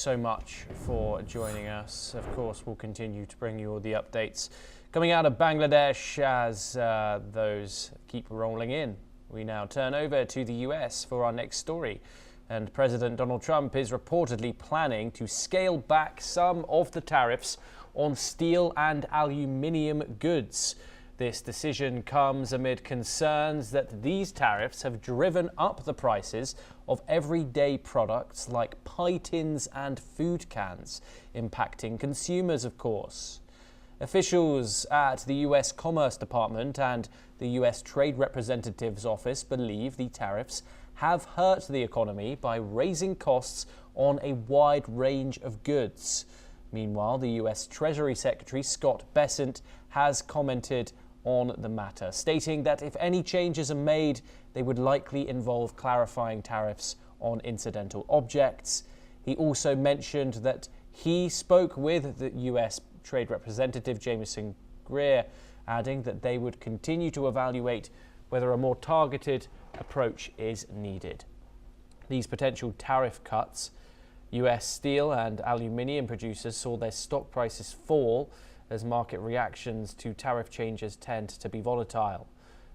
so much for joining us. Of course, we'll continue to bring you all the updates coming out of Bangladesh as those keep rolling in. We now turn over to the US for our next story. And President Donald Trump is reportedly planning to scale back some of the tariffs on steel and aluminium goods. This decision comes amid concerns that these tariffs have driven up the prices of everyday products like pie tins and food cans, impacting consumers, of course. Officials at the US Commerce Department and the US Trade Representative's office believe the tariffs have hurt the economy by raising costs on a wide range of goods. Meanwhile, the US Treasury Secretary Scott Bessent has commented on the matter, stating that if any changes are made, they would likely involve clarifying tariffs on incidental objects. He also mentioned that he spoke with the US Trade Representative Jameson Greer, adding that they would continue to evaluate whether a more targeted approach is needed. These potential tariff cuts, US steel and aluminium producers saw their stock prices fall as market reactions to tariff changes tend to be volatile.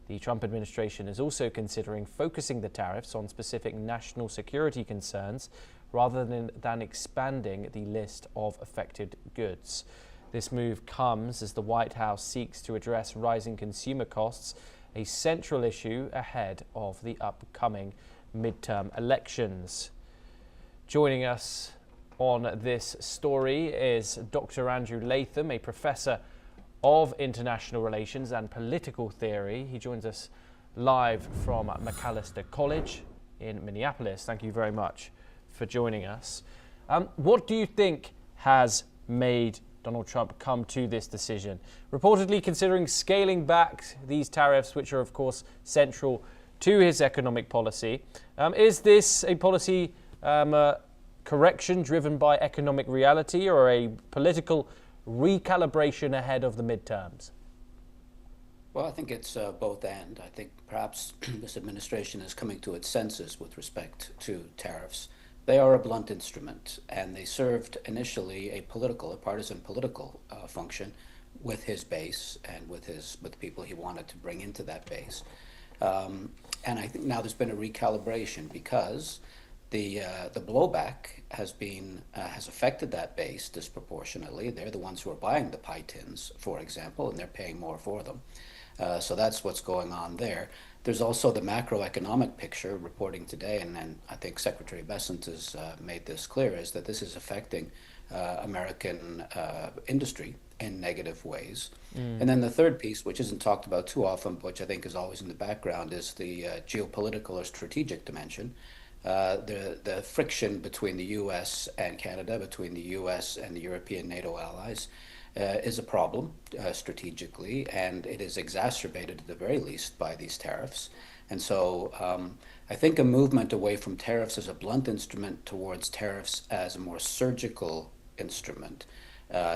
The Trump administration is also considering focusing the tariffs on specific national security concerns rather than expanding the list of affected goods. This move comes as the White House seeks to address rising consumer costs, a central issue ahead of the upcoming midterm elections. Joining us on this story is Dr. Andrew Latham, a professor of international relations and political theory. He joins us live from Macalester College in Minneapolis. Thank you very much for joining us. What do you think has made Donald Trump come to this decision? Reportedly considering scaling back these tariffs, which are of course central to his economic policy. Is this a policy correction driven by economic reality or a political recalibration ahead of the midterms? Well, I think it's both and. I think perhaps this administration is coming to its senses with respect to tariffs. They are a blunt instrument, and they served initially a partisan political function with his base and with the people he wanted to bring into that base. And I think now there's been a recalibration because the blowback has affected that base disproportionately. They're the ones who are buying the pie tins, for example, and they're paying more for them. So that's what's going on there. There's also the macroeconomic picture reporting today, and I think Secretary Bessent has made this clear, is that this is affecting American industry in negative ways. And then the third piece, which isn't talked about too often, but which I think is always in the background, is the geopolitical or strategic dimension. The friction between the US and Canada, between the US and the European NATO allies, is a problem strategically, and it is exacerbated at the very least by these tariffs. And so I think a movement away from tariffs as a blunt instrument towards tariffs as a more surgical instrument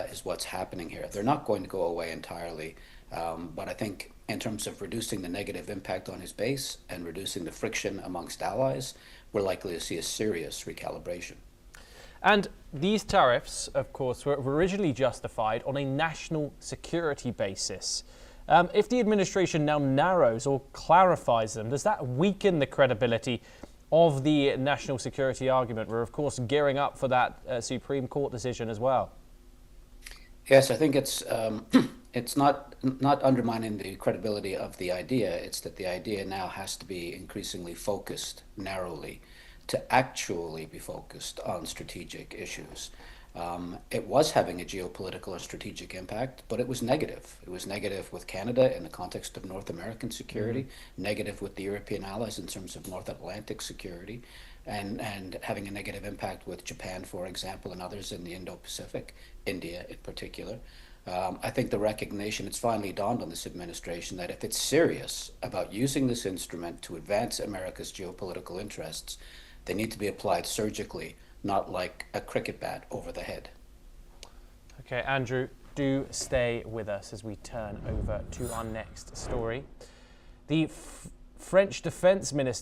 is what's happening here. They're not going to go away entirely, but I think in terms of reducing the negative impact on his base and reducing the friction amongst allies, we're likely to see a serious recalibration. And these tariffs, of course, were originally justified on a national security basis. If the administration now narrows or clarifies them, does that weaken the credibility of the national security argument? We're, of course, gearing up for that Supreme Court decision as well. Yes, I think it's not undermining the credibility of the idea. It's that the idea now has to be increasingly focused narrowly to actually be focused on strategic issues. It was having a geopolitical or strategic impact, but it was negative. It was negative with Canada in the context of North American security, negative with the European allies in terms of North Atlantic security, and having a negative impact with Japan, for example, and others in the Indo-Pacific, India in particular. I think the recognition, it's finally dawned on this administration that if it's serious about using this instrument to advance America's geopolitical interests, they need to be applied surgically, not like a cricket bat over the head. Okay, Andrew, do stay with us as we turn over to our next story. The French Defense Minister